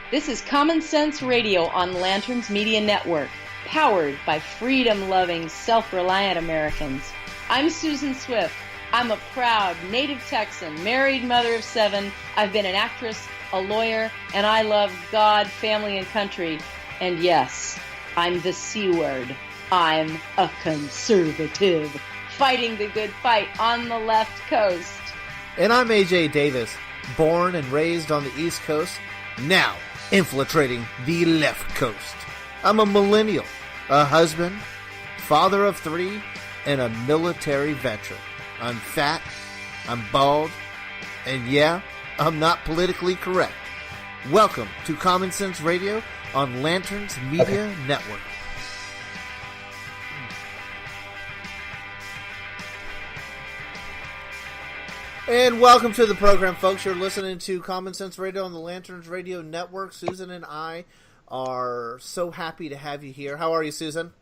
This is Common Sense Radio on Lanterns Media Network, powered by freedom-loving, self-reliant Americans. I'm Susan Swift. I'm a proud native Texan, married mother of 7. I've been an actress, a lawyer, and I love God, family, and country. And yes, I'm the C word. I'm a conservative, fighting the good fight on the left coast. And I'm AJ Davis, born and raised on the East Coast, now infiltrating the left coast. I'm a millennial, a husband, father of 3, and a military veteran. I'm fat, I'm bald, and yeah, I'm not politically correct. Welcome to Common Sense Radio on Lanterns Media Network. And welcome to the program, folks. You're listening to Common Sense Radio on the Lanterns Radio Network. Susan and I are so happy to have you here. How are you, Susan?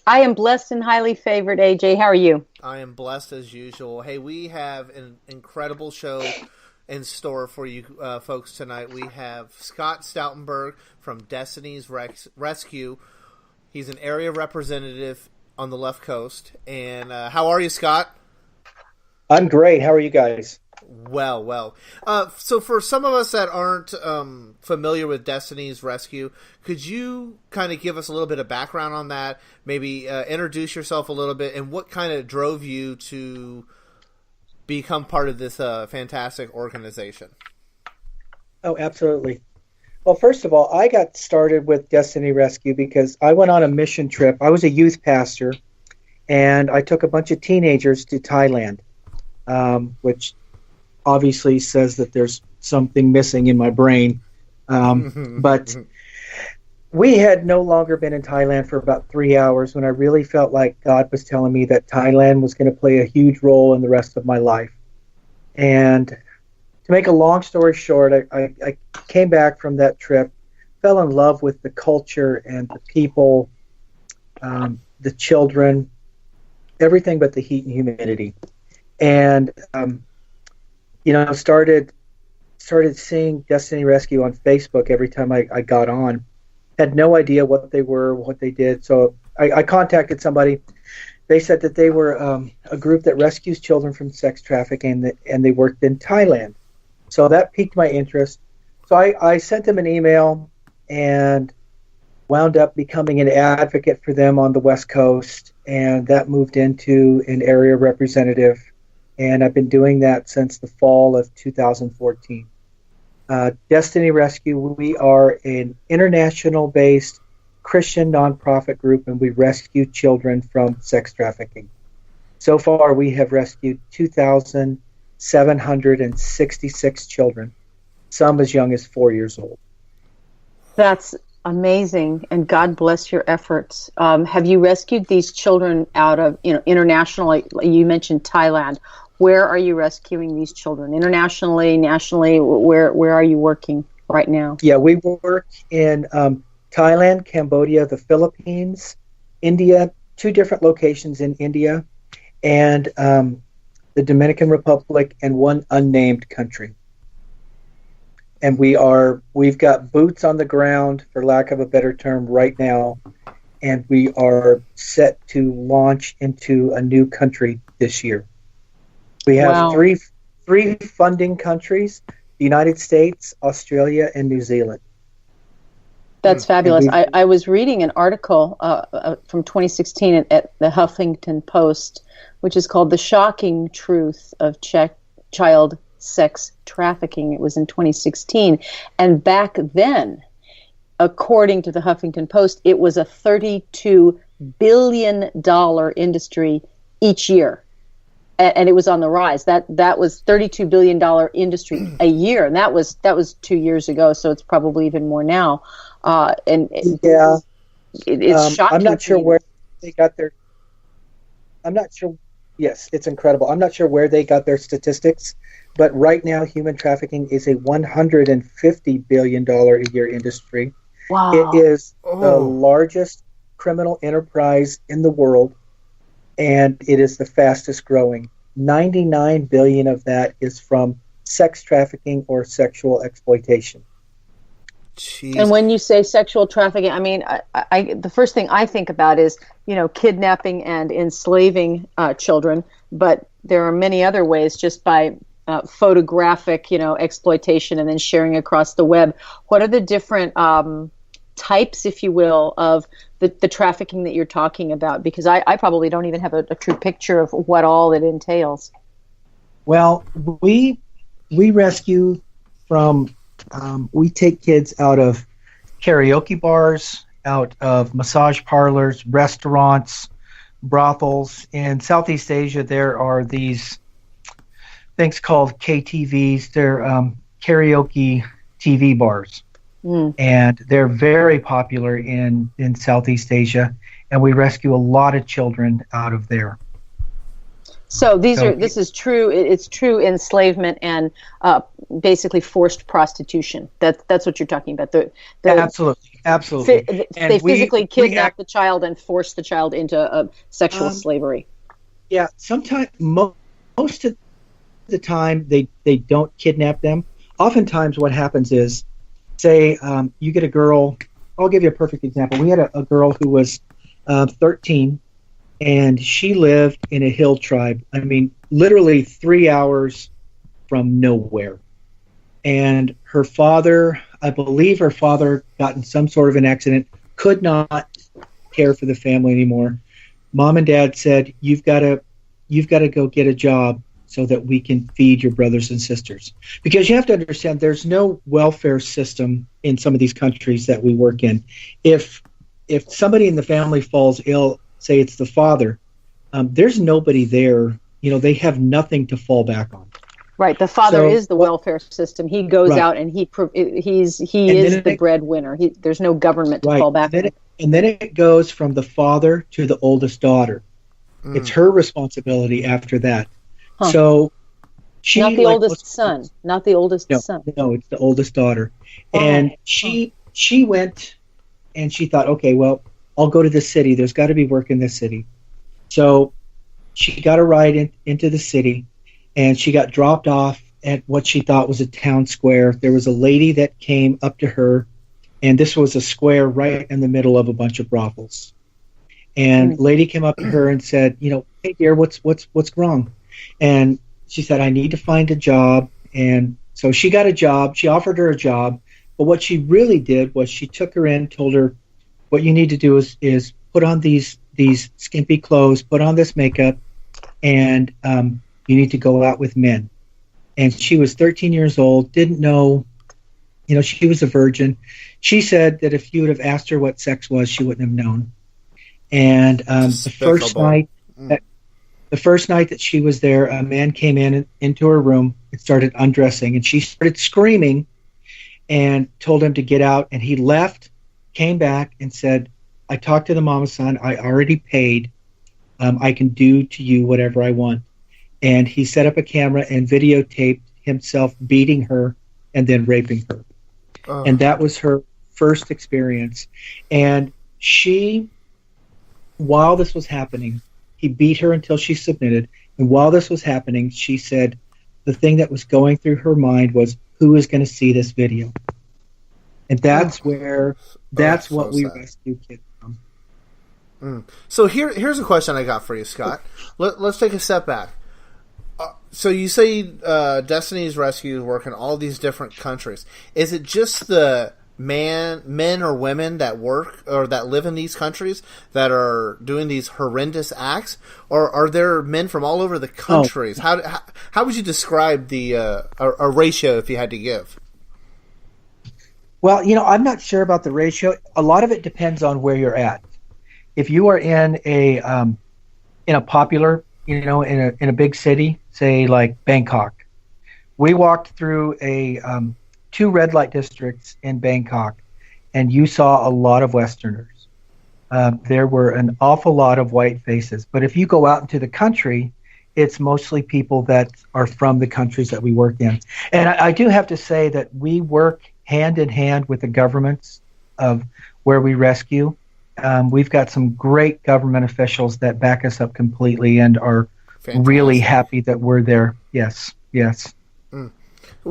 I am blessed and highly favored, AJ. How are you? I am blessed as usual. Hey, we have an incredible show in store for you folks tonight. We have Scott Stoutenberg from Destiny's Rescue. He's an area representative on the left coast. And how are you, Scott? I'm great. How are you guys? Well. So for some of us that aren't familiar with Destiny's Rescue, could you kind of give us a little bit of background on that? Maybe introduce yourself a little bit and what kind of drove you to become part of this fantastic organization? Oh, absolutely. Well, first of all, I got started with Destiny Rescue because I went on a mission trip. I was a youth pastor, and I took a bunch of teenagers to Thailand. Which obviously says that there's something missing in my brain. But we had no longer been in Thailand for about 3 hours when I really felt like God was telling me that Thailand was going to play a huge role in the rest of my life. And to make a long story short, I came back from that trip, fell in love with the culture and the people, the children, everything but the heat and humidity. And started seeing Destiny Rescue on Facebook every time I got on. Had no idea what they were, what they did. So I contacted somebody. They said that they were a group that rescues children from sex trafficking, and they worked in Thailand. So that piqued my interest. So I sent them an email and wound up becoming an advocate for them on the West Coast, and that moved into an area representative. And I've been doing that since the fall of 2014. Destiny Rescue, we are an international-based Christian nonprofit group, and we rescue children from sex trafficking. So far, we have rescued 2,766 children, some as young as 4 years old. That's amazing, and God bless your efforts. Have you rescued these children out of, internationally? You mentioned Thailand. Where are you rescuing these children? Internationally, nationally, where are you working right now? Yeah, we work in Thailand, Cambodia, the Philippines, India, 2 different locations in India, and the Dominican Republic, and 1 unnamed country. And we've got boots on the ground, for lack of a better term, right now, and we are set to launch into a new country this year. We have three funding countries: the United States, Australia, and New Zealand. That's fabulous. I was reading an article from 2016 at the Huffington Post, which is called "The Shocking Truth of Child Sex Trafficking." It was in 2016. And back then, according to the Huffington Post, it was a $32 billion industry each year. And it was on the rise. That was $32 billion industry a year, and that was 2 years ago. So it's probably even more now. It's shocking. I'm not sure where they got their. I'm not sure. Yes, it's incredible. I'm not sure where they got their statistics, but right now, human trafficking is a $150 billion a year industry. Wow! It is the largest criminal enterprise in the world. And it is the fastest growing. 99 billion of that is from sex trafficking or sexual exploitation. Jeez. And when you say sexual trafficking, I mean, the first thing I think about is, kidnapping and enslaving children. But there are many other ways, just by photographic, exploitation and then sharing across the web. What are the different types, if you will, of the trafficking that you're talking about? Because I probably don't even have a true picture of what all it entails. Well, we rescue from, we take kids out of karaoke bars, out of massage parlors, restaurants, brothels. In Southeast Asia, there are these things called KTVs. They're karaoke TV bars. And they're very popular in Southeast Asia, and we rescue a lot of children out of there. So this is true. It's true enslavement and basically forced prostitution. That's what you're talking about. Absolutely. They physically kidnap the child and force the child into sexual slavery. Yeah, sometimes most of the time they don't kidnap them. Oftentimes, what happens is, say you get a girl. I'll give you a perfect example. We had a girl who was 13. And she lived in a hill tribe. I mean, literally 3 hours from nowhere. And her father, I believe her father got in some sort of an accident, could not care for the family anymore. Mom and Dad said, you've got to go get a job so that we can feed your brothers and sisters. Because you have to understand, there's no welfare system in some of these countries that we work in. If somebody in the family falls ill, say it's the father, there's nobody there. They have nothing to fall back on. Right. The father is the welfare system. He goes out and he is the breadwinner. There's no government to fall back on. And then it goes from the father to the oldest daughter. It's her responsibility after that. Huh. So she, not the oldest son. Not the oldest son. No, it's the oldest daughter. And she went and she thought, okay, well, I'll go to the city. There's got to be work in the city. So she got a ride into the city, and she got dropped off at what she thought was a town square. There was a lady that came up to her, and this was a square right in the middle of a bunch of brothels. And lady came up to her and said, hey dear, what's wrong? And she said, I need to find a job. And so she got a job. She offered her a job. But what she really did was she took her in, told her, what you need to do is put on these skimpy clothes, put on this makeup, and you need to go out with men. And she was 13 years old, didn't know, she was a virgin. She said that if you would have asked her what sex was, she wouldn't have known. And the first night that she was there, a man came into her room and started undressing, and she started screaming and told him to get out, and he left. Came back and said, I talked to the mama son. I already paid. I can do to you whatever I want. And he set up a camera and videotaped himself beating her and then raping her. And that was her first experience. And she, while this was happening, he beat her until she submitted. And while this was happening, she said the thing that was going through her mind was, who is going to see this video? And that's what we rescue kids from. So here's a question I got for you, Scott. Let's take a step back. So you say Destiny's Rescue work in all these different countries. Is it just the men or women that work or that live in these countries that are doing these horrendous acts, or are there men from all over the countries? How would you describe the a ratio if you had to give? Well, I'm not sure about the ratio. A lot of it depends on where you're at. If you are in a popular, in a big city, say like Bangkok, we walked through two red light districts in Bangkok, and you saw a lot of Westerners. There were an awful lot of white faces. But if you go out into the country, it's mostly people that are from the countries that we work in. And I do have to say that we work hand in hand with the governments of where we rescue. We've got some great government officials that back us up completely and are really happy that we're there. Yes.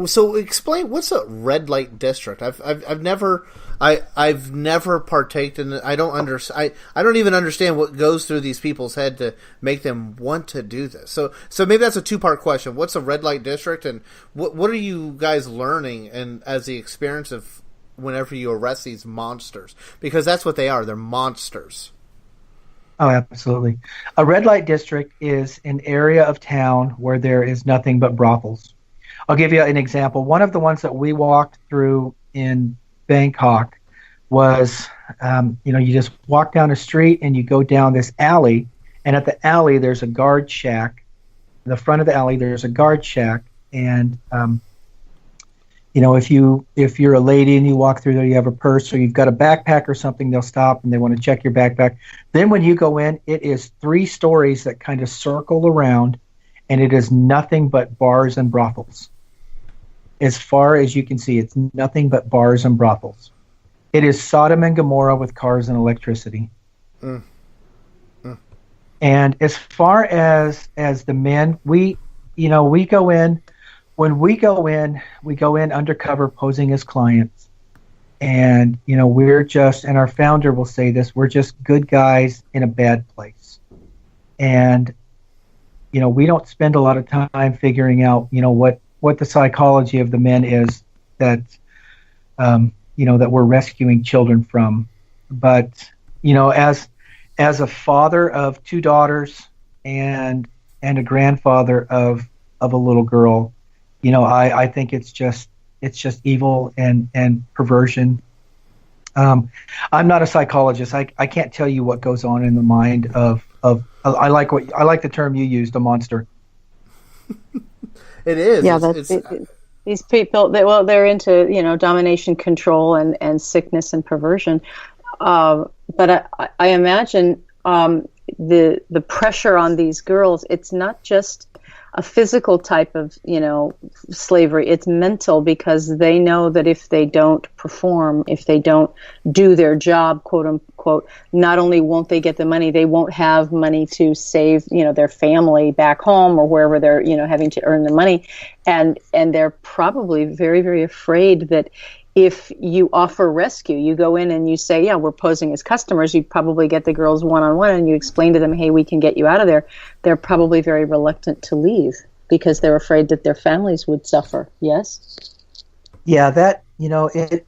So explain, what's a red light district? I've never partaked in it. I don't even understand what goes through these people's head to make them want to do this. So maybe that's a 2-part question. What's a red light district, and what are you guys learning and as the experience of whenever you arrest these monsters? Because that's what they are. They're monsters. Oh, absolutely. A red light district is an area of town where there is nothing but brothels. I'll give you an example. One of the ones that we walked through in Bangkok was, you just walk down a street and you go down this alley, and at the alley there's a guard shack. In the front of the alley there's a guard shack, and if you're a lady and you walk through there, you have a purse or you've got a backpack or something, they'll stop and they want to check your backpack. Then when you go in, it is 3 stories that kind of circle around, and it is nothing but bars and brothels. As far as you can see, it's nothing but bars and brothels. It is Sodom and Gomorrah with cars and electricity. And as far as the men, we go in. When we go in undercover posing as clients. And, we're just, and our founder will say this, we're just good guys in a bad place. And, we don't spend a lot of time figuring out, what the psychology of the men is that, that we're rescuing children from. But, as a father of 2 daughters and a grandfather of a little girl, I think it's just evil and perversion. I'm not a psychologist. I can't tell you what goes on in the mind of I like the term you used, a monster. It is. Yeah, these people. They're into domination, control, and sickness and perversion. But I imagine the pressure on these girls. It's not just a physical type of, slavery. It's mental, because they know that if they don't perform, if they don't do their job, quote unquote, not only won't they get the money, they won't have money to save, their family back home or wherever they're, having to earn the money. And they're probably very, very afraid that if you offer rescue, you go in and you say, yeah, we're posing as customers, you probably get the girls one-on-one and you explain to them, hey, we can get you out of there. They're probably very reluctant to leave because they're afraid that their families would suffer. Yes? Yeah, the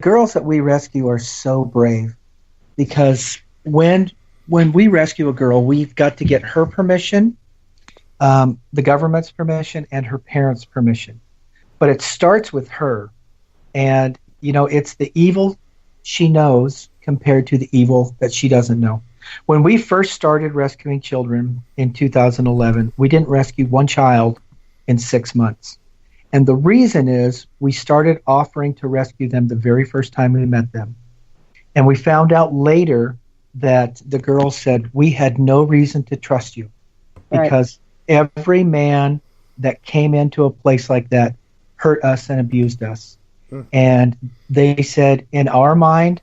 girls that we rescue are so brave, because when we rescue a girl, we've got to get her permission, the government's permission, and her parents' permission. But it starts with her. And, it's the evil she knows compared to the evil that she doesn't know. When we first started rescuing children in 2011, we didn't rescue one child in 6 months. And the reason is we started offering to rescue them the very first time we met them. And we found out later that the girls said, we had no reason to trust you, because every man that came into a place like that hurt us and abused us. And they said, in our mind,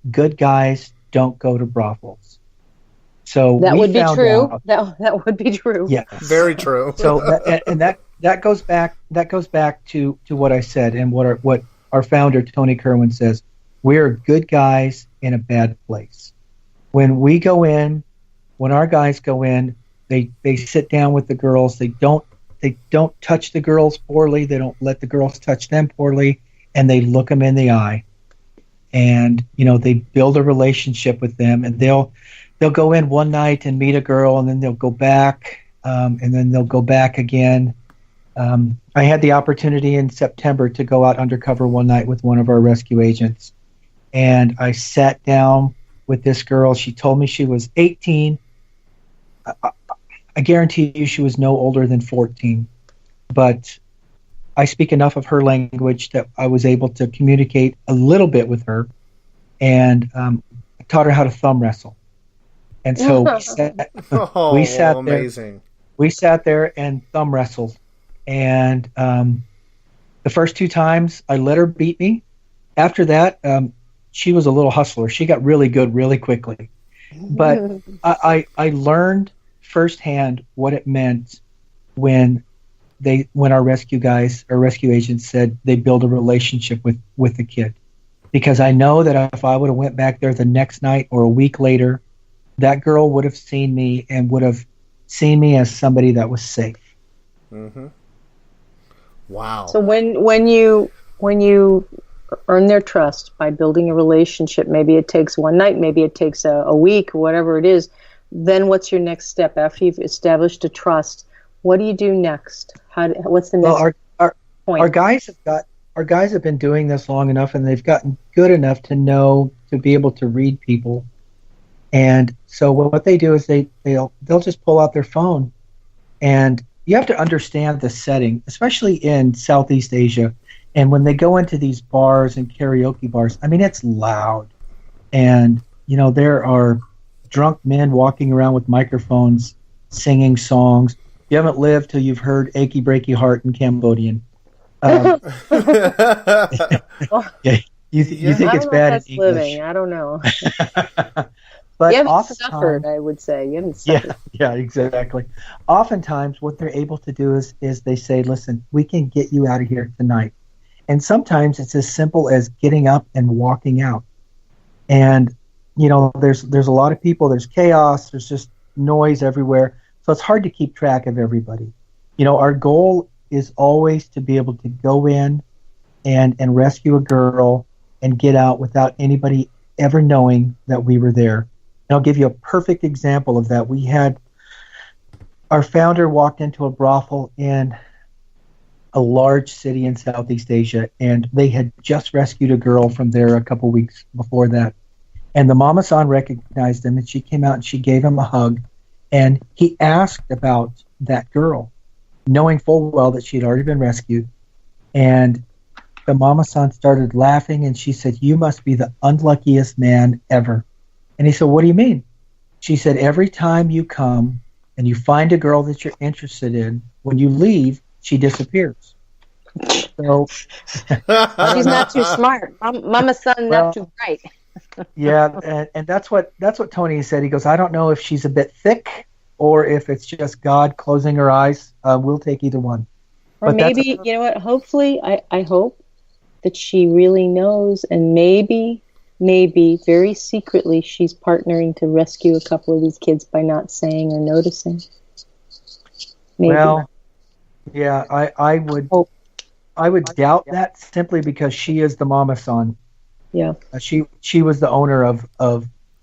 good guys don't go to brothels. So that would be true. Out, that would be true. Yes, very true. So that goes back to what I said, and what our founder Tony Kerwin says. We're good guys in a bad place. When our guys go in, they sit down with the girls. They don't touch the girls poorly. They don't let the girls touch them poorly, and they look them in the eye. And they build a relationship with them, and they'll go in one night and meet a girl, and then they'll go back, and then they'll go back again. I had the opportunity in September to go out undercover one night with one of our rescue agents, and I sat down with this girl. She told me she was 18. I guarantee you she was no older than 14, but I speak enough of her language that I was able to communicate a little bit with her, and I taught her how to thumb wrestle. And so we sat there and thumb wrestled. And the first 2 times I let her beat me. After that, she was a little hustler. She got really good really quickly. But I learned firsthand what it meant when when our rescue guys or rescue agents said they build a relationship with the kid, because I know that if I would have went back there the next night or a week later, that girl would have seen me and would have seen me as somebody that was safe. Mm-hmm. Wow. So when you earn their trust by building a relationship, maybe it takes one night, maybe it takes a week, whatever it is, then what's your next step after you've established a trust? What do you do next? What's the next point? Our guys have been doing this long enough, and they've gotten good enough to be able to read people. And so what they do is they'll just pull out their phone, and you have to understand the setting, especially in Southeast Asia. And when they go into these bars and karaoke bars, I mean, it's loud. And, there are drunk men walking around with microphones singing songs. You haven't lived till you've heard Achy Breaky Heart in Cambodian. Yeah, you think it's bad in English. Living. I don't know. But you haven't suffered, I would say. You haven't suffered. Yeah, exactly. Oftentimes, what they're able to do is they say, listen, we can get you out of here tonight. And sometimes it's as simple as getting up and walking out. And, there's a lot of people, there's chaos, there's just noise everywhere. So it's hard to keep track of everybody. Our goal is always to be able to go in and rescue a girl and get out without anybody ever knowing that we were there. And I'll give you a perfect example of that. We had our founder walked into a brothel in a large city in Southeast Asia, and they had just rescued a girl from there a couple weeks before that. And the mama-san recognized him, and she came out and she gave him a hug, and he asked about that girl, knowing full well that she had already been rescued. And the mama-san started laughing, and she said, "You must be the unluckiest man ever." And he said, "What do you mean?" She said, "Every time you come and you find a girl that you're interested in, when you leave, she disappears." So she's not too smart. Mama-san not too bright. Yeah, and that's what Tony said. He goes, "I don't know if she's a bit thick or if it's just God closing her eyes. We'll take either one." Or maybe, you know what, hopefully, I hope that she really knows, and maybe very secretly she's partnering to rescue a couple of these kids by not saying or noticing. Maybe. Well, yeah, I would doubt that simply because she is the mama-san. Yeah. She was the owner of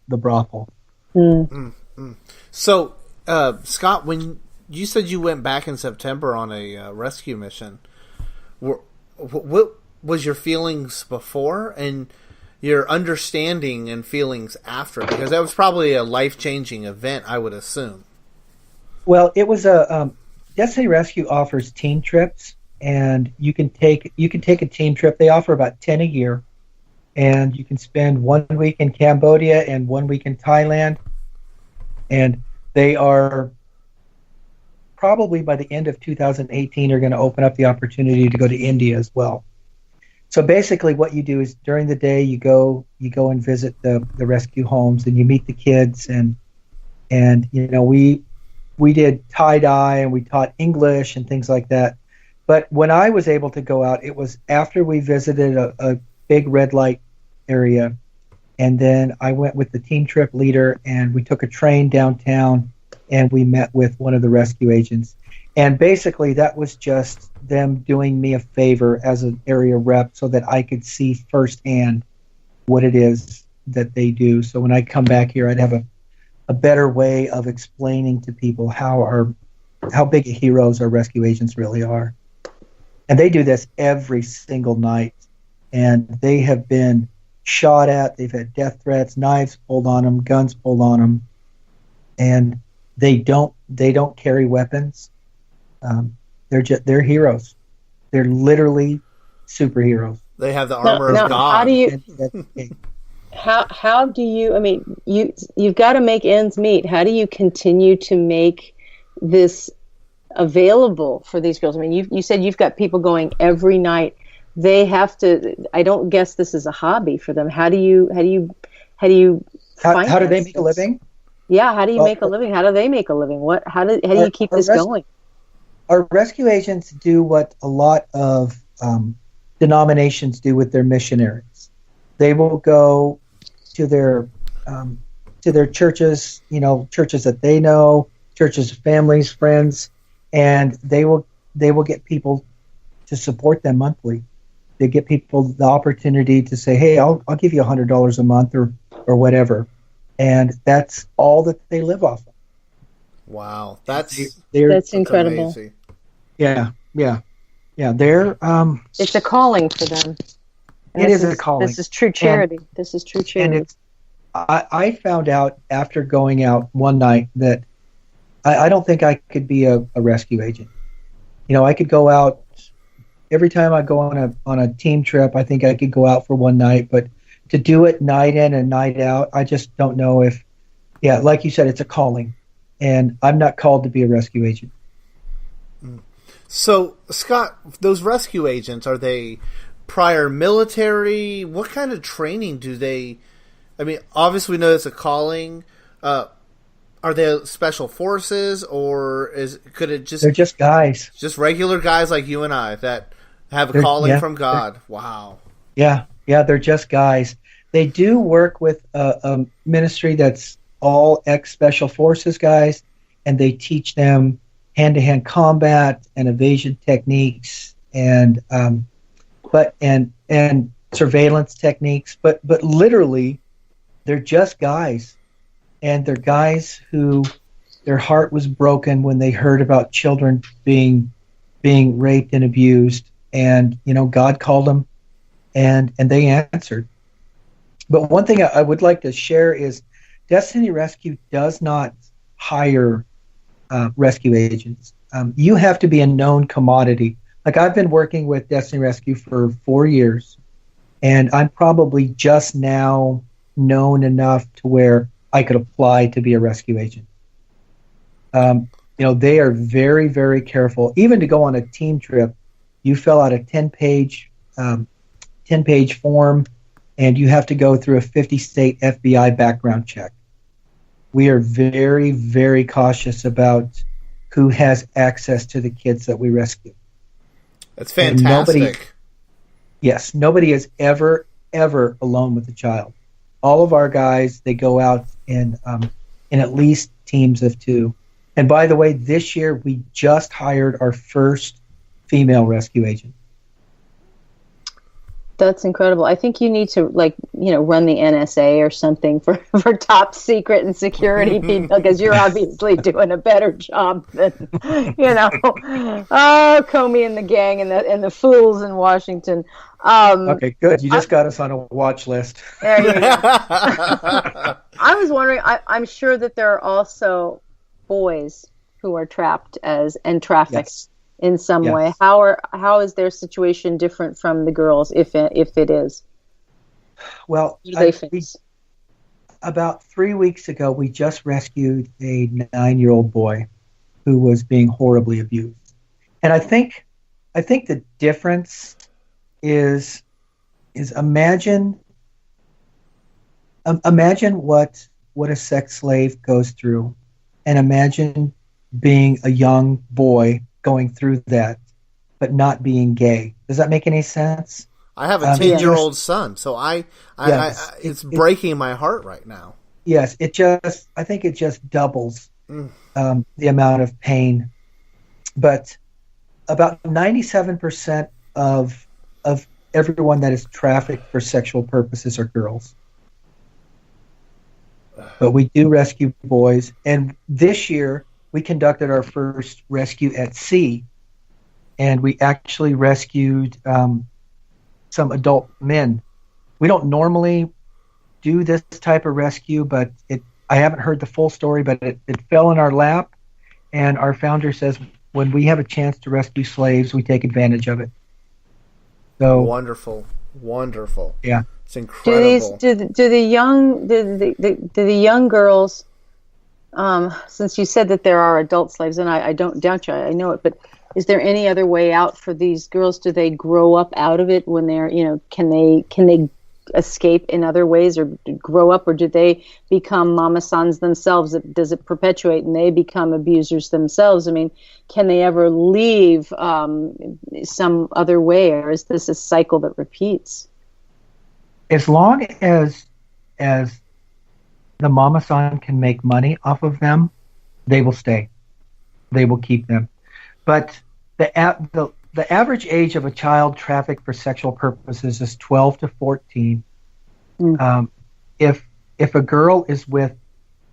the brothel. So, Scott, when you said you went back in September on a rescue mission, what was your feelings before and your understanding and feelings after? Because that was probably a life-changing event, I would assume. Well, it was Destiny Rescue offers team trips, and you can take a team trip. They offer about 10 a year, and you can spend 1 week in Cambodia and 1 week in Thailand. And they are probably by the end of 2018 are going to open up the opportunity to go to India as well. So basically what you do is during the day you go and visit the rescue homes, and you meet the kids, and we did tie-dye and we taught English and things like that. But when I was able to go out, it was after we visited a big red light area, and then I went with the team trip leader, and we took a train downtown, and we met with one of the rescue agents. And basically that was just them doing me a favor as an area rep so that I could see firsthand what it is that they do. So when I come back here, I'd have a better way of explaining to people how big of heroes our rescue agents really are. And they do this every single night. And they have been shot at. They've had death threats, knives pulled on them, guns pulled on them. And they don't carry weapons. They're heroes. They're literally superheroes. They have the armor of God. How do you? I mean, you've got to make ends meet. How do you continue to make this available for these girls? I mean, you said you've got people going every night. They have to. I don't guess this is a hobby for them. How do you how do they make a living? Yeah, how do you make a living? How do they make a living? How do you keep this going? our rescue agents do what a lot of denominations do with their missionaries. They will go to their churches, churches that they know, churches, families, friends, and they will get people to support them monthly. They get people the opportunity to say, "Hey, I'll give you $100 a month or whatever," and that's all that they live off of. Wow, that's incredible. Amazing. Yeah. They're it's a calling for them. It is a calling. This is true charity. And I found out after going out one night that I don't think I could be a rescue agent. I could go out every time I go on a team trip. I think I could go out for one night, but to do it night in and night out, I just don't know if. Yeah, like you said, it's a calling, and I'm not called to be a rescue agent. So, Scott, those rescue agents, are they prior military? What kind of training do they? I mean, obviously we know it's a calling. Are they special forces, or could it just? They're just guys, just regular guys like you and I that have a calling from God. Wow. Yeah, they're just guys. They do work with a ministry that's all ex-special forces guys, and they teach them hand-to-hand combat and evasion techniques and surveillance techniques. But literally, they're just guys, and they're guys who their heart was broken when they heard about children being raped and abused, and God called them, and they answered. But one thing I would like to share is Destiny Rescue does not hire rescue agents. You have to be a known commodity. Like, I've been working with Destiny Rescue for 4 years, and I'm probably just now known enough to where I could apply to be a rescue agent. They are very, very careful. Even to go on a team trip, you fill out a 10-page form, and you have to go through a 50-state FBI background check. We are very, very cautious about who has access to the kids that we rescue. That's fantastic. Nobody is ever alone with a child. All of our guys, they go out in at least teams of 2. And by the way, this year we just hired our first female rescue agent. That's incredible. I think you need to run the NSA or something for top secret and security people, because you're obviously doing a better job than Comey and the gang and the fools in Washington. Okay, good. You just got us on a watch list. There you go. I was wondering. I'm sure that there are also boys who are trapped and trafficked. Yes. In some way. How is their situation different from the girls, if it is? Well, about 3 weeks ago, we just rescued a 9-year-old boy who was being horribly abused, and I think the difference is imagine what a sex slave goes through, and imagine being a young boy going through that, but not being gay. Does that make any sense? I have a 10-year-old son, so it's breaking my heart right now. Yes, I think it just doubles the amount of pain. But about 97% of everyone that is trafficked for sexual purposes are girls. But we do rescue boys, and this year we conducted our first rescue at sea, and we actually rescued some adult men. We don't normally do this type of rescue, but I haven't heard the full story, but it fell in our lap, and our founder says when we have a chance to rescue slaves, we take advantage of it. So wonderful. Yeah, it's incredible. Do the young girls? Since you said that there are adult slaves, and I don't doubt you, I know it, but is there any other way out for these girls? Do they grow up out of it when they're, can they escape in other ways, or grow up, or do they become mama-sans themselves? Does it perpetuate and they become abusers themselves? I mean, can they ever leave some other way, or is this a cycle that repeats? As long as the mama-san can make money off of them, they will stay. They will keep them. But the average age of a child trafficked for sexual purposes is 12 to 14. If a girl is with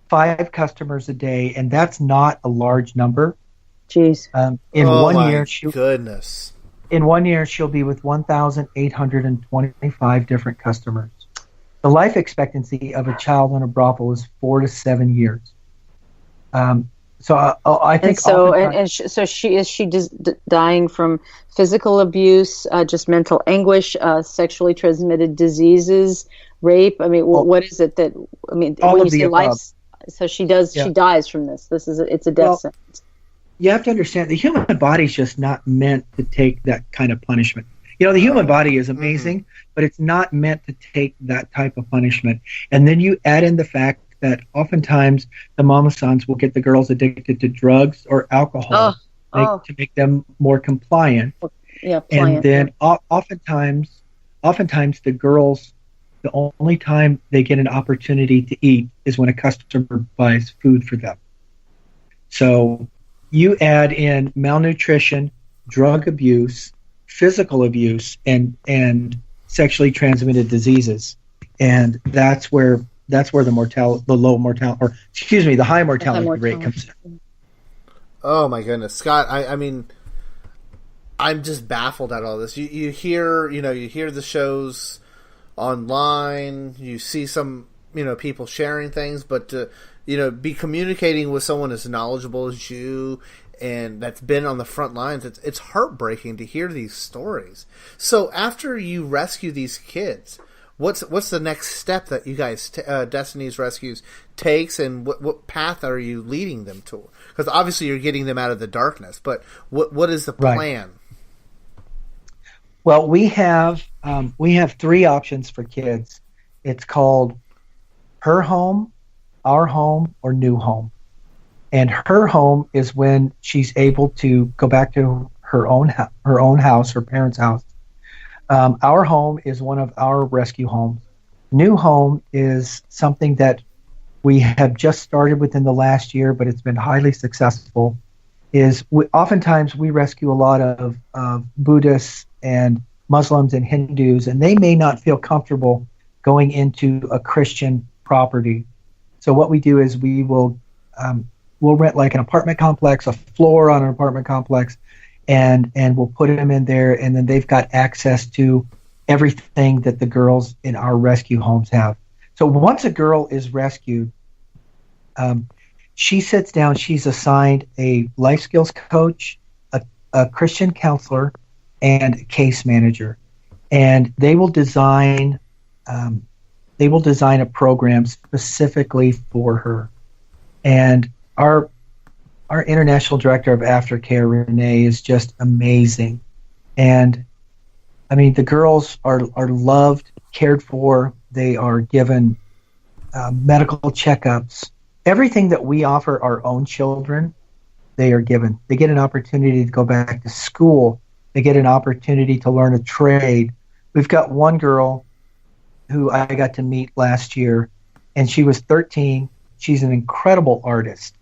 5 customers a day, and that's not a large number. Jeez. In one year, she'll be with 1,825 different customers. The life expectancy of a child in a brothel is 4 to 7 years. So I think. So she is dying from physical abuse, just mental anguish, sexually transmitted diseases, rape. I mean, what is it that? I mean, when you say life, so she does. Yeah. She dies from this. It's a death sentence. You have to understand the human body is just not meant to take that kind of punishment. You know, the human body is amazing, but it's not meant to take that type of punishment. And then you add in the fact that oftentimes the mama-sans will get the girls addicted to drugs or alcohol to make them more compliant. Yeah, and then oftentimes the girls, the only time they get an opportunity to eat is when a customer buys food for them. So you add in malnutrition, drug abuse, physical abuse, and sexually transmitted diseases, and that's where the high mortality rate comes in. Oh my goodness, Scott! I mean, I'm just baffled at all this. You hear the shows online, you see some people sharing things, but to be communicating with someone as knowledgeable as you and that's been on the front lines, it's heartbreaking to hear these stories. So after you rescue these kids, what's the next step that you guys, Destiny's Rescues, takes, and what path are you leading them to? Because obviously you're getting them out of the darkness, but what is the plan? Right. Well, we have 3 options for kids. It's called Her Home, Our Home, or New Home. And her home is when she's able to go back to her own house, her parents' house. Our home is one of our rescue homes. New home is something that we have just started within the last year, but it's been highly successful. Oftentimes we rescue a lot of Buddhists and Muslims and Hindus, and they may not feel comfortable going into a Christian property. So what we do is we'll rent like an apartment complex, a floor on an apartment complex, and we'll put them in there, and then they've got access to everything that the girls in our rescue homes have. So once a girl is rescued, she sits down, she's assigned a life skills coach, a Christian counselor, and a case manager. And they will design a program specifically for her. And our international director of aftercare, Renee, is just amazing. And I mean, the girls are loved, cared for. They are given medical checkups. Everything that we offer our own children, they are given. They get an opportunity to go back to school. They get an opportunity to learn a trade. We've got one girl who I got to meet last year, and she was 13. She's an incredible artist.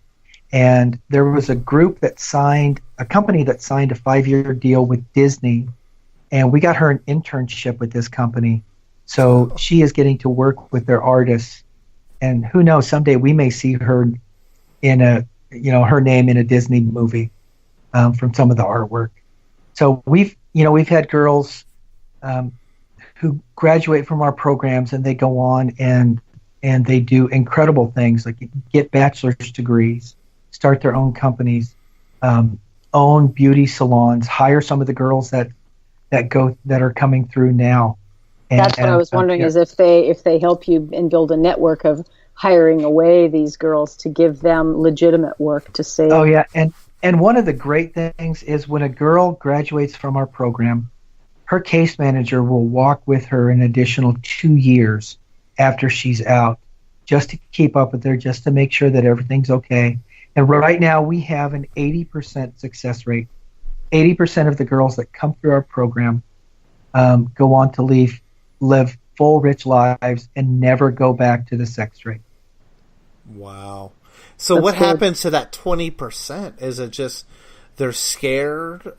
And there was a company that signed a 5-year deal with Disney, and we got her an internship with this company. So she is getting to work with their artists, and who knows, someday we may see her in her name in a Disney movie from some of the artwork. So we've had girls who graduate from our programs, and they go on and they do incredible things, like get bachelor's degrees, start their own companies, own beauty salons, hire some of the girls that are coming through now. That's what I was wondering, is if they help you and build a network of hiring away these girls to give them legitimate work to save. Oh yeah, and one of the great things is when a girl graduates from our program, her case manager will walk with her an additional 2 years after she's out, just to keep up with her, just to make sure that everything's okay. And right now we have an 80% success rate. 80% of the girls that come through our program go on to live full, rich lives and never go back to the sex trade. Wow. So That's what good. happens to that 20%? Is it just they're scared?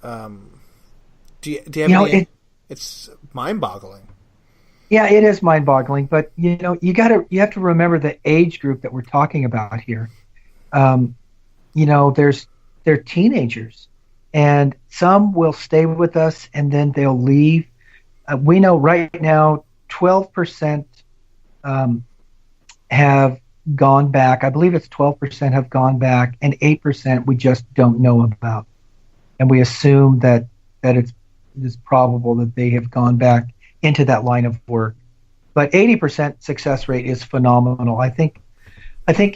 Do you have any? It's mind-boggling. Yeah, it is mind-boggling, but you have to remember the age group that we're talking about here. They're teenagers, and some will stay with us and then they'll leave. We know right now 12% have gone back. I believe it's 12% have gone back, and 8% we just don't know about. And we assume that it is probable that they have gone back into that line of work. But 80% success rate is phenomenal. I think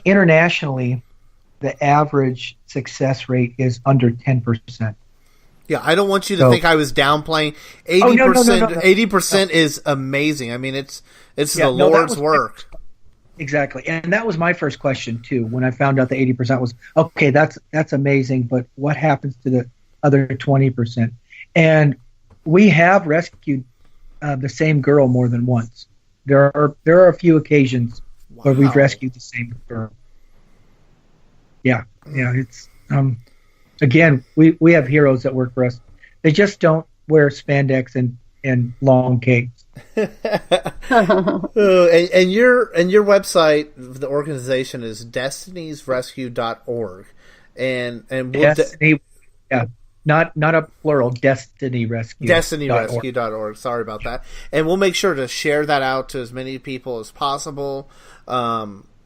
internationally, the average success rate is under 10%. Yeah, I don't want you to think I was downplaying. 80%, no. 80% is amazing. I mean, it's the Lord's work. Exactly, and that was my first question too. When I found out the 80% was okay, that's amazing. But what happens to the other 20%? And we have rescued the same girl more than once. There are a few occasions where we've rescued the same girl. Yeah, it's again, we have heroes that work for us. They just don't wear spandex and long capes. And your website, the organization is destiniesrescue.org, and we'll Destiny, not a plural, Destiny Rescue. DestinyRescue.org. Sorry about that. And we'll make sure to share that out to as many people as possible.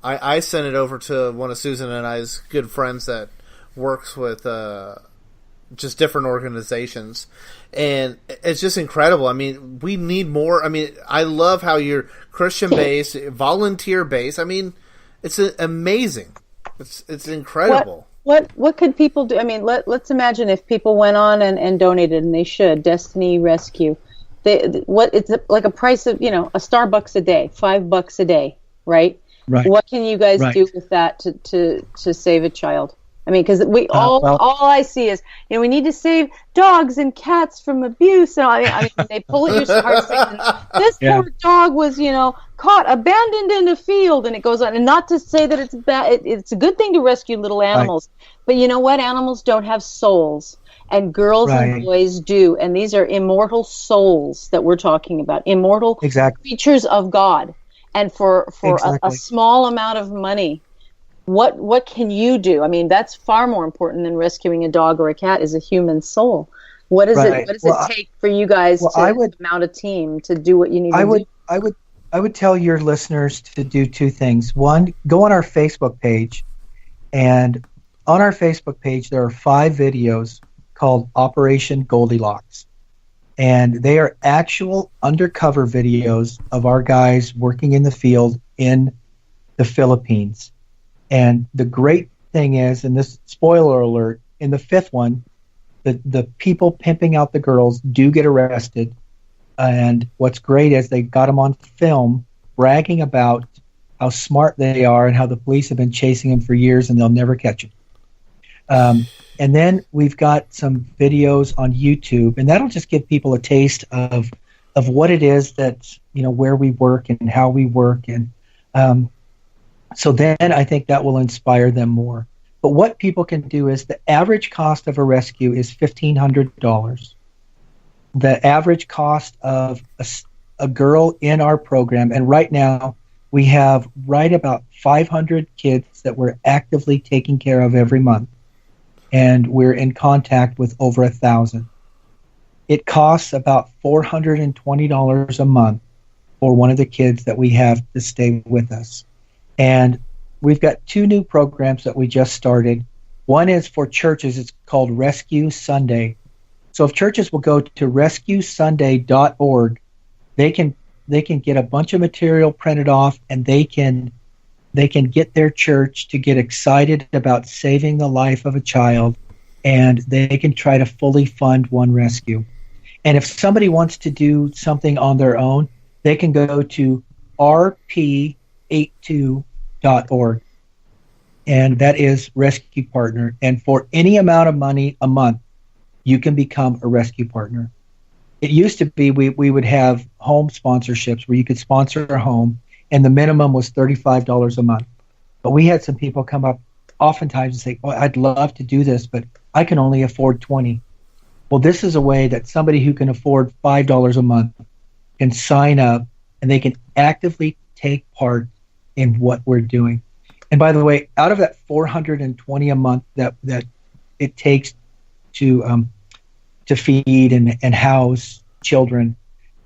I sent it over to one of Susan and I's good friends that works with just different organizations, and it's just incredible. I mean, we need more. I mean, I love how you're Christian based, volunteer based. I mean, it's amazing. It's incredible. What could people do? I mean, let's imagine if people went on and donated, and they should. Destiny Rescue. It's like a price of, a Starbucks a day, $5 a day, right? Right. What can you guys do with that to save a child? I mean, because all I see is, we need to save dogs and cats from abuse. And I mean, they pull at your heartstrings. This poor dog was, caught abandoned in a field, and it goes on. And not to say that it's bad. It's a good thing to rescue little animals, but you know what? Animals don't have souls, and girls and boys do. And these are immortal souls that we're talking about, immortal creatures of God. And for a small amount of money, what can you do? I mean, that's far more important than rescuing a dog or a cat, is a human soul. What does it take for you guys to mount a team to do what you need to do? I would tell your listeners to do two things. One, go on our Facebook page, and on our Facebook page there are 5 videos called Operation Goldilocks. And they are actual undercover videos of our guys working in the field in the Philippines. And the great thing is, and this spoiler alert, in the 5th one, the people pimping out the girls do get arrested. And what's great is they got them on film bragging about how smart they are and how the police have been chasing them for years and they'll never catch them. And then we've got some videos on YouTube, and that'll just give people a taste of what it is that, where we work and how we work. And so then I think that will inspire them more. But what people can do is, the average cost of a rescue is $1,500. The average cost of a girl in our program, and right now we have right about 500 kids that we're actively taking care of every month. And we're in contact with over 1,000. It costs about $420 a month for one of the kids that we have to stay with us. And we've got 2 new programs that we just started. One is for churches. It's called Rescue Sunday. So if churches will go to rescuesunday.org, they can get a bunch of material printed off, and they can get their church to get excited about saving the life of a child, and they can try to fully fund one rescue. And if somebody wants to do something on their own, they can go to rp82.org. And that is Rescue Partner. And for any amount of money a month, you can become a rescue partner. It used to be we would have home sponsorships where you could sponsor a home, and the minimum was $35 a month. But we had some people come up oftentimes and say, "Oh, I'd love to do this, but I can only afford $20." Well, this is a way that somebody who can afford $5 a month can sign up, and they can actively take part in what we're doing. And by the way, out of that $420 a month that it takes to feed and house children,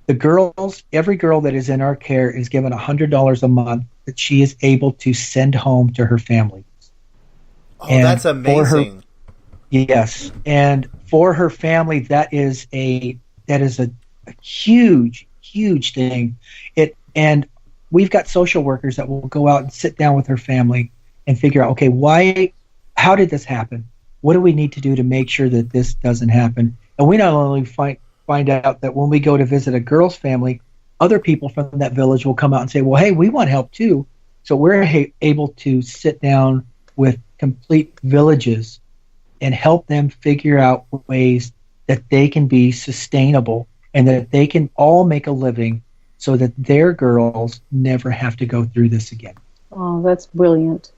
every girl that is in our care is given $100 a month that she is able to send home to her family. Oh, and that's amazing. Yes, and for her family, that is a huge thing. And we've got social workers that will go out and sit down with her family and figure out, okay, how did this happen? What do we need to do to make sure that this doesn't happen? And we not only find out that when we go to visit a girl's family, other people from that village will come out and say, well, hey, we want help too. So we're able to sit down with complete villages and help them figure out ways that they can be sustainable and that they can all make a living so that their girls never have to go through this again. Oh, that's brilliant.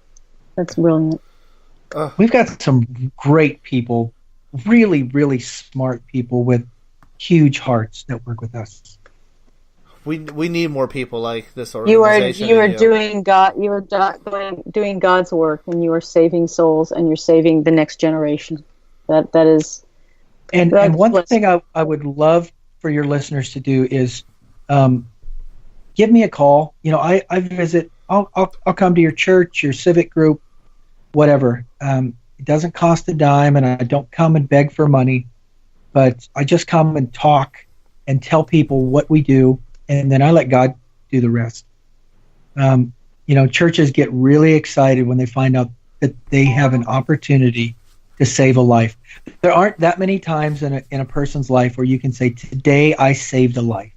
That's brilliant. We've got some great people, really, really smart people with huge hearts that work with us. We need more people like this organization. You are doing God's work, and you are saving souls, and you're saving the next generation. That is. And one thing I would love for your listeners to do is give me a call. I visit. I'll come to your church, your civic group, whatever. It doesn't cost a dime, and I don't come and beg for money, but I just come and talk and tell people what we do, and then I let God do the rest. Churches get really excited when they find out that they have an opportunity to save a life. There aren't that many times in a person's life where you can say, today I saved a life.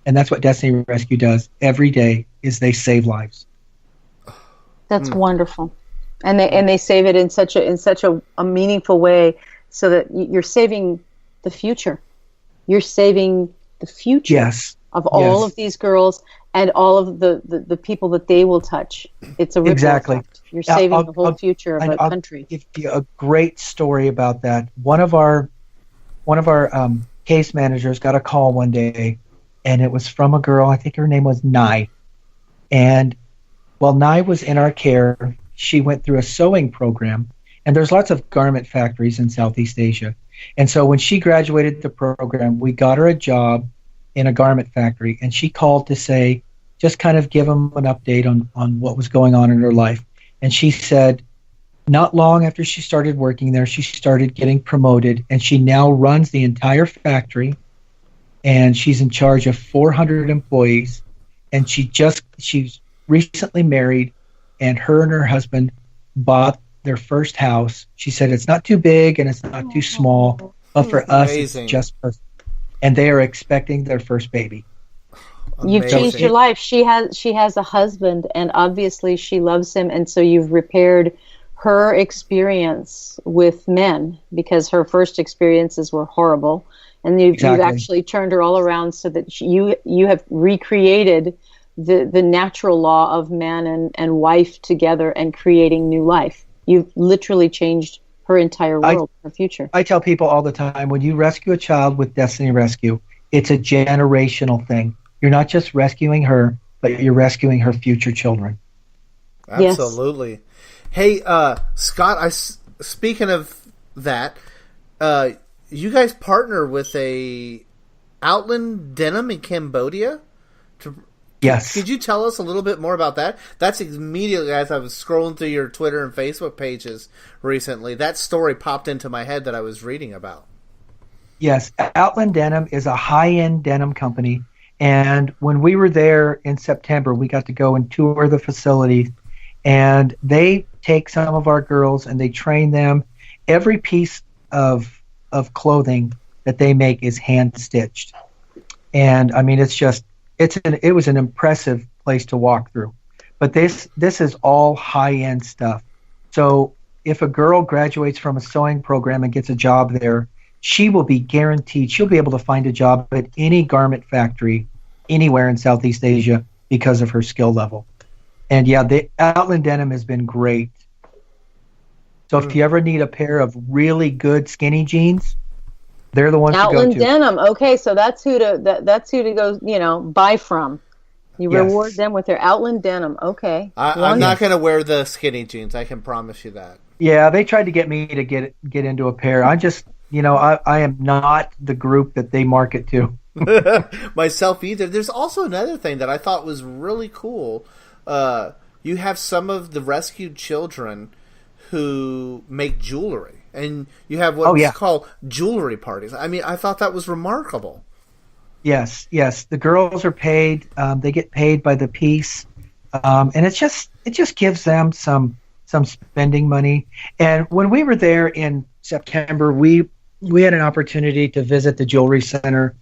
And that's what Destiny Rescue does every day, is they save lives. That's wonderful. And they save it in such a meaningful way, so that you're saving the future. You're saving the future of all of these girls and all of the people that they will touch. It's a ripple effect. You're saving the whole future of a country. I'll give you a great story about that. One of our case managers got a call one day, and it was from a girl. I think her name was Nye. And while Nye was in our care, she went through a sewing program, and there's lots of garment factories in Southeast Asia. And so when she graduated the program, we got her a job in a garment factory, and she called to say, just kind of give them an update on what was going on in her life. And she said, not long after she started working there, she started getting promoted, and she now runs the entire factory, and she's in charge of 400 employees. And she's recently married, and her husband bought their first house. She said it's not too big and it's not too small, but for us it's just perfect. And they are expecting their first baby. You've changed your life. She has a husband, and obviously she loves him, and so you've repaired her experience with men, because her first experiences were horrible, and you've actually turned her all around so that you have recreated the natural law of man and wife together and creating new life. You've literally changed her entire world, her future. I tell people all the time, when you rescue a child with Destiny Rescue, it's a generational thing. You're not just rescuing her, but you're rescuing her future children. Absolutely. Yes. Hey, Scott, speaking of that, you guys partner with a Outland Denim in Cambodia? Yes. Could you tell us a little bit more about that? That's immediately, as I was scrolling through your Twitter and Facebook pages recently, that story popped into my head that I was reading about. Yes. Outland Denim is a high-end denim company. And when we were there in September, we got to go and tour the facility. And they take some of our girls and they train them. Every piece of clothing that they make is hand stitched. And I mean, it was an impressive place to walk through. But this is all high end stuff. So if a girl graduates from a sewing program and gets a job there, she will be guaranteed she'll be able to find a job at any garment factory anywhere in Southeast Asia because of her skill level. And yeah, the Outland Denim has been great. So if you ever need a pair of really good skinny jeans, they're the ones to go to. Outland Denim. Okay, so that's who to go, buy from. You reward them with their Outland Denim. Okay. I'm not going to wear the skinny jeans. I can promise you that. Yeah, they tried to get me to get into a pair. I just, I am not the group that they market to. Myself either. There's also another thing that I thought was really cool. You have some of the rescued children who make jewelry, and you have what's called jewelry parties. I mean, I thought that was remarkable. Yes. The girls are paid. They get paid by the piece, and it just gives them some spending money. And when we were there in September, we had an opportunity to visit the jewelry center,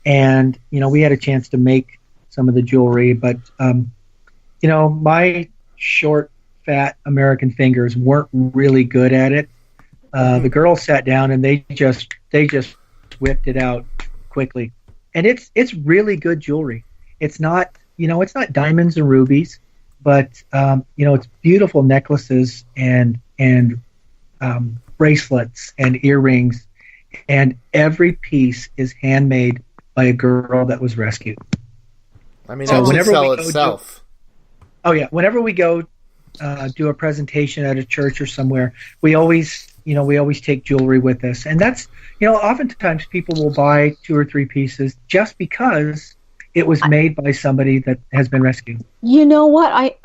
and we had a chance to make some of the jewelry. But my short, fat American fingers weren't really good at it. The girls sat down and they just whipped it out quickly. And it's really good jewelry. It's not diamonds and rubies, but it's beautiful necklaces and bracelets and earrings, and every piece is handmade by a girl that was rescued. I mean, so whenever sell itself. Whenever we go do a presentation at a church or somewhere, we always take jewelry with us, and that's oftentimes people will buy 2 or 3 pieces just because it was made by somebody that has been rescued. You know what?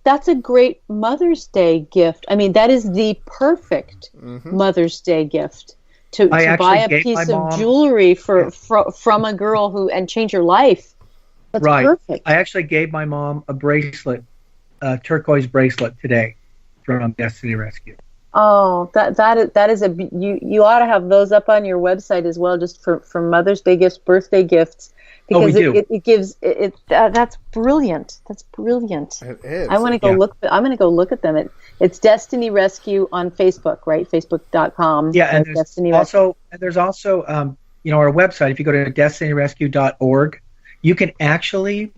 That's a great Mother's Day gift. I mean, that is the perfect Mother's Day gift to buy a piece of jewelry from a girl and change her life. That's perfect. I actually gave my mom a bracelet, a turquoise bracelet today from Destiny Rescue. Oh, that is you ought to have those up on your website as well, just for Mother's Day gifts, birthday gifts, because it gives that's brilliant. That's brilliant. It is. I want to go look. I'm going to go look at them. It's Destiny Rescue on Facebook, right? Facebook.com. Yeah, and there's also our website. If you go to destinyrescue.org, you can actually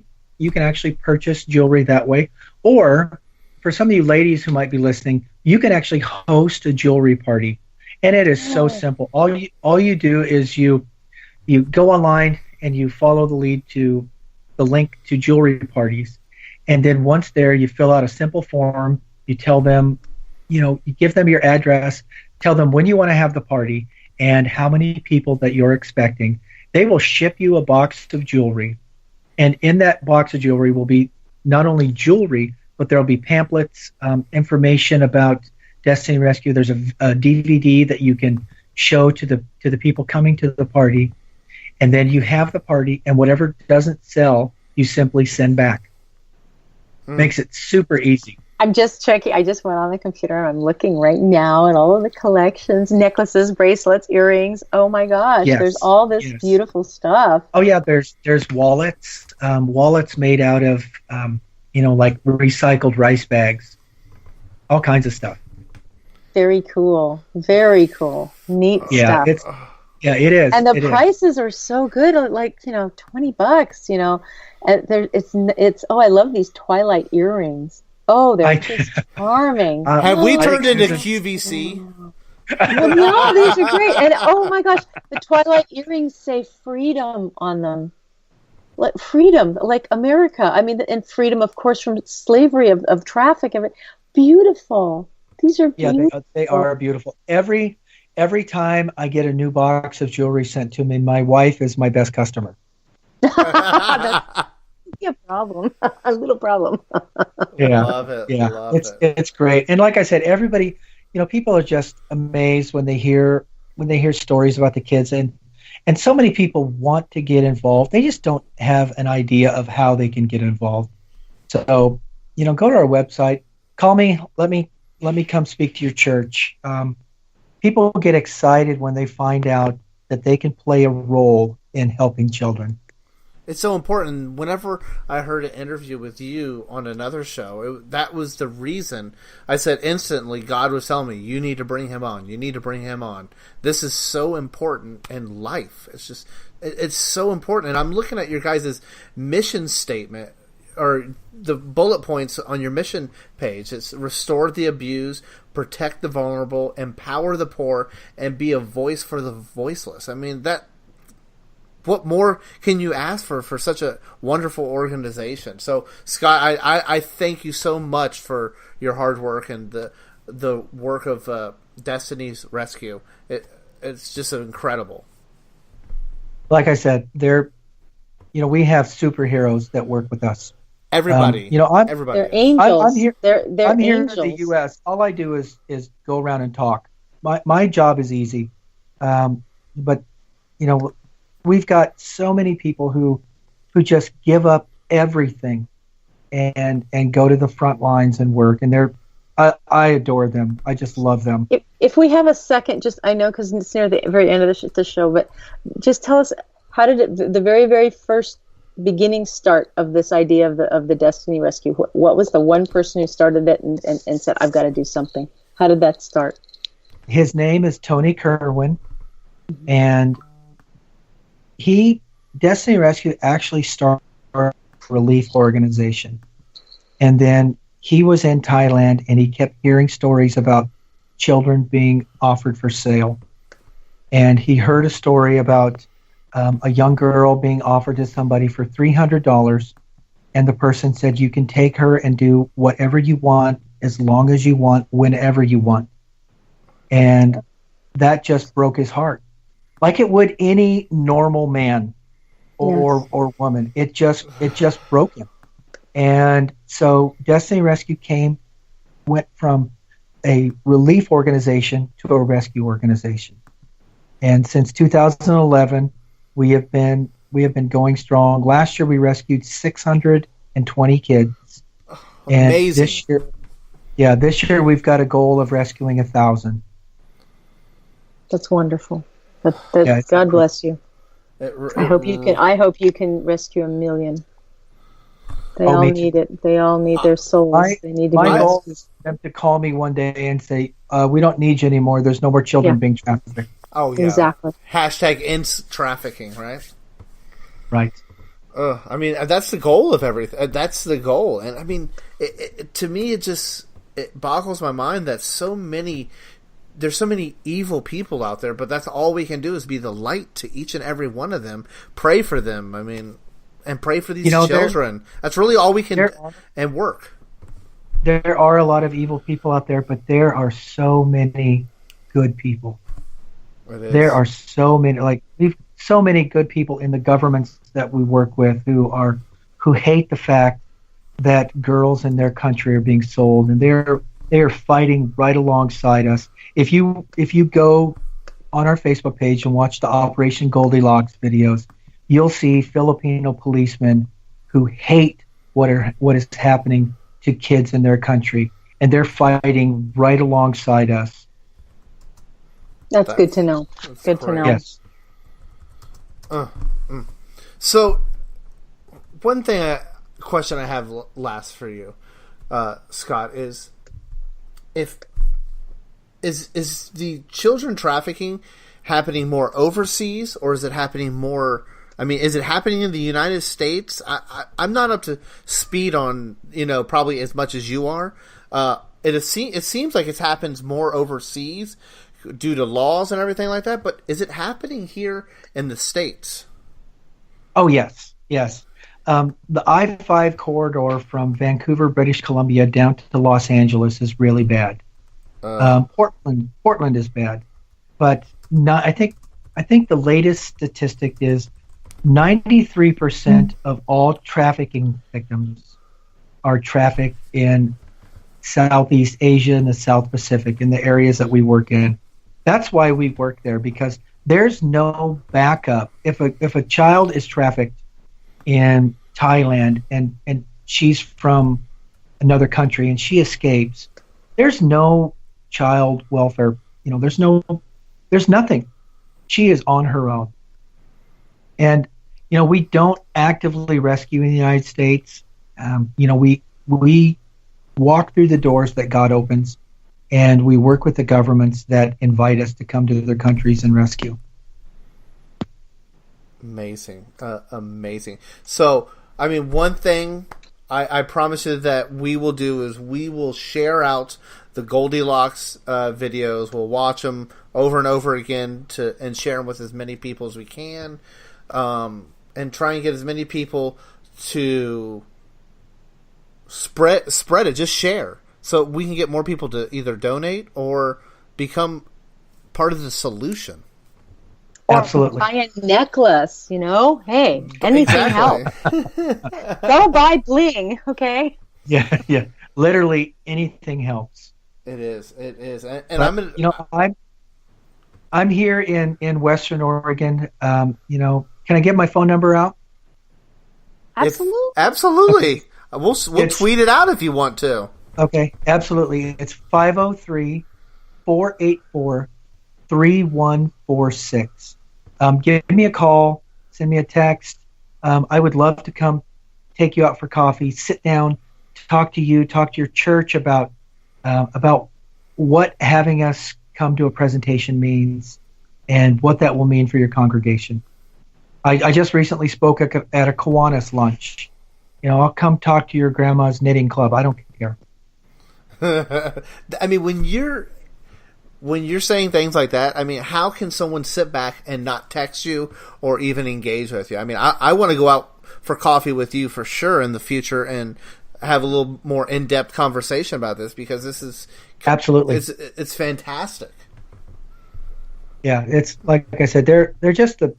purchase jewelry that way, or for some of you ladies who might be listening, you can actually host a jewelry party, and it is so simple. All you do is you go online and you follow the lead to the link to jewelry parties, and then once there, you fill out a simple form. You tell them, you give them your address, tell them when you want to have the party and how many people that you're expecting. They will ship you a box of jewelry, and in that box of jewelry will be not only jewelry, but there'll be pamphlets, information about Destiny Rescue. There's a DVD that you can show to the people coming to the party, and then you have the party, and whatever doesn't sell, you simply send back. Makes it super easy. I'm just checking. I just went on the computer and I'm looking right now at all of the collections, necklaces, bracelets, earrings. Oh my gosh, there's all this beautiful stuff. Oh yeah, there's wallets, wallets made out of like recycled rice bags, all kinds of stuff. Very cool. Very cool. Neat stuff. It is. And the prices are so good, like, $20, and it's I love these Twilight earrings. Oh, they're just charming. Have we turned into QVC? Well, no, these are great. And oh my gosh, the Twilight earrings say freedom on them. Like freedom, like America. I mean, and freedom, of course, from slavery, of traffic. Beautiful. These are beautiful. Yeah, they are beautiful. Every time I get a new box of jewelry sent to me, my wife is my best customer. A problem, a little problem. Yeah, love it. Yeah, it's great. And like I said, everybody, people are just amazed when they hear stories about the kids, and so many people want to get involved. They just don't have an idea of how they can get involved. So, go to our website, call me, let me come speak to your church. People get excited when they find out that they can play a role in helping children. It's so important. Whenever I heard an interview with you on another show, that was the reason. I said instantly, God was telling me, you need to bring him on. You need to bring him on. This is so important in life. It's so important. And I'm looking at your guys' mission statement, or the bullet points on your mission page. It's restore the abused, protect the vulnerable, empower the poor, and be a voice for the voiceless. I mean, what more can you ask for such a wonderful organization? So, Scott, I thank you so much for your hard work and the work of Destiny's Rescue. It's just incredible. Like I said, we have superheroes that work with us. Everybody, everybody. They're angels. I'm here. They're I'm here angels. in the U.S. All I do is go around and talk. My job is easy, but we've got so many people who just give up everything and go to the front lines and work, and I adore them. I just love them. If we have a second, I know because it's near the very end of the show, but just tell us, how did the very, very first beginning start of this idea of the Destiny Rescue? What was the one person who started it and said, I've got to do something? How did that start? His name is Tony Kerwin, and Destiny Rescue actually started a relief organization. And then he was in Thailand, and he kept hearing stories about children being offered for sale. And he heard a story about a young girl being offered to somebody for $300, and the person said, you can take her and do whatever you want, as long as you want, whenever you want. And that just broke his heart, like it would any normal man or woman. It just broke him. And so Destiny Rescue went from a relief organization to a rescue organization. And since 2011, we have been going strong. Last year we rescued 620 kids. And amazing. This year we've got a goal of rescuing 1,000. That's wonderful. God bless you. I hope you can rescue 1 million. They all need it. They all need their souls. They need to be rescued. My goal is for them to call me one day and say, we don't need you anymore. There's no more children being trafficked. Oh, yeah. Exactly. Hashtag ends trafficking, right? Right. I mean, that's the goal of everything. That's the goal. And I mean, to me, it boggles my mind that there's so many evil people out there, but that's all we can do is be the light to each and every one of them. Pray for them. I mean, and pray for these children. That's really all we can and work. There are a lot of evil people out there, but there are so many good people. There are so many, we've so many good people in the governments that we work with who hate the fact that girls in their country are being sold, and they are fighting right alongside us. If you go on our Facebook page and watch the Operation Goldilocks videos, you'll see Filipino policemen who hate what is happening to kids in their country, and they're fighting right alongside us. That's good to know. Good to know. Yes. So, one question I have last for you, Scott, is is the children trafficking happening more overseas, or is it happening more? I mean, is it happening in the United States? I'm not up to speed on probably as much as you are. It seems like it happens more overseas due to laws and everything like that. But is it happening here in the States? Oh, yes. The I-5 corridor from Vancouver, British Columbia, down to Los Angeles is really bad. Portland is bad, but I think the latest statistic is 93% of all trafficking victims are trafficked in Southeast Asia and the South Pacific, in the areas that we work in. That's why we work there, because there's no backup. If a child is trafficked in Thailand and she's from another country and she escapes, there's no child welfare. There's nothing. she is on her own. And, we don't actively rescue in the United States. We walk through the doors that God opens, and we work with the governments that invite us to come to their countries and rescue. Amazing. Amazing. So, one thing I promise you that we will do is we will share out the Goldilocks videos. We'll watch them over and over again and share them with as many people as we can, and try and get as many people to spread it. Just share, so we can get more people to either donate or become part of the solution. Or absolutely. buy a necklace, Hey, anything helps. Go buy bling, okay? Yeah. Literally anything helps. It is. But, I'm here in Western Oregon. Can I get my phone number out? Absolutely. Absolutely. We'll tweet it out if you want to. Okay, absolutely. It's 503-484-3146. Give me a call, send me a text. I would love to come take you out for coffee, sit down, talk to you, talk to your church about what having us come to a presentation means and what that will mean for your congregation. I just recently spoke at a Kiwanis lunch. I'll come talk to your grandma's knitting club. I don't care. When you're saying things like that, how can someone sit back and not text you or even engage with you? I want to go out for coffee with you for sure in the future and have a little more in-depth conversation about this, because this is absolutely, it's fantastic. Yeah, it's like I said, they're just a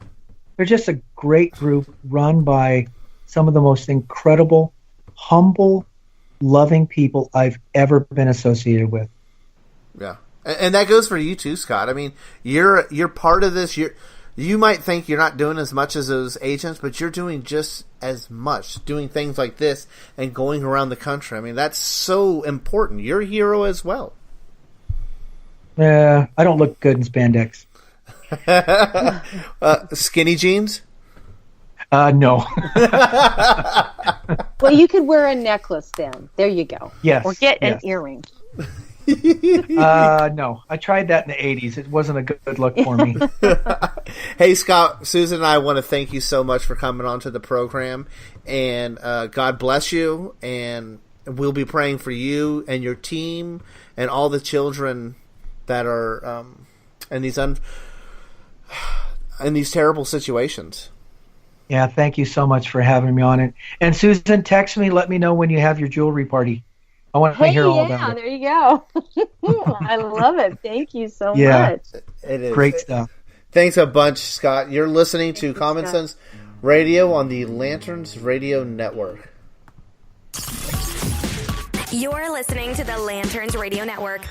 great group run by some of the most incredible, humble, loving people I've ever been associated with. Yeah. And that goes for you too, Scott. You're part of this. You might think you're not doing as much as those agents, but you're doing just as much, doing things like this and going around the country. That's so important. You're a hero as well. I don't look good in spandex. Skinny jeans? No. Well, you could wear a necklace then. There you go. Yes. Or get an earring. No, I tried that in the 80s. It wasn't a good look for me. Hey, Scott, Susan and I want to thank you so much for coming on to the program, and God bless you, and we'll be praying for you and your team and all the children that are in these terrible situations. Yeah, thank you so much for having me on it. And Susan, text me, let me know when you have your jewelry party. I want to hear all about it. There you go. I love it. Thank you so much. It is great stuff. Thanks a bunch, Scott. You're listening to Common Sense Radio on the Lanterns Radio Network. You're listening to the Lanterns Radio Network.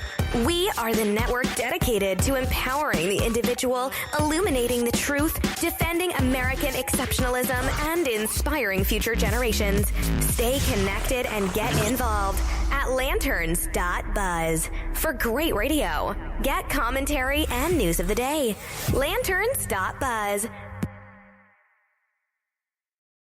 We are the network dedicated to empowering the individual, illuminating the truth, defending American exceptionalism, and inspiring future generations. Stay connected and get involved at lanterns.buzz for great radio. Get commentary and news of the day. Lanterns.buzz.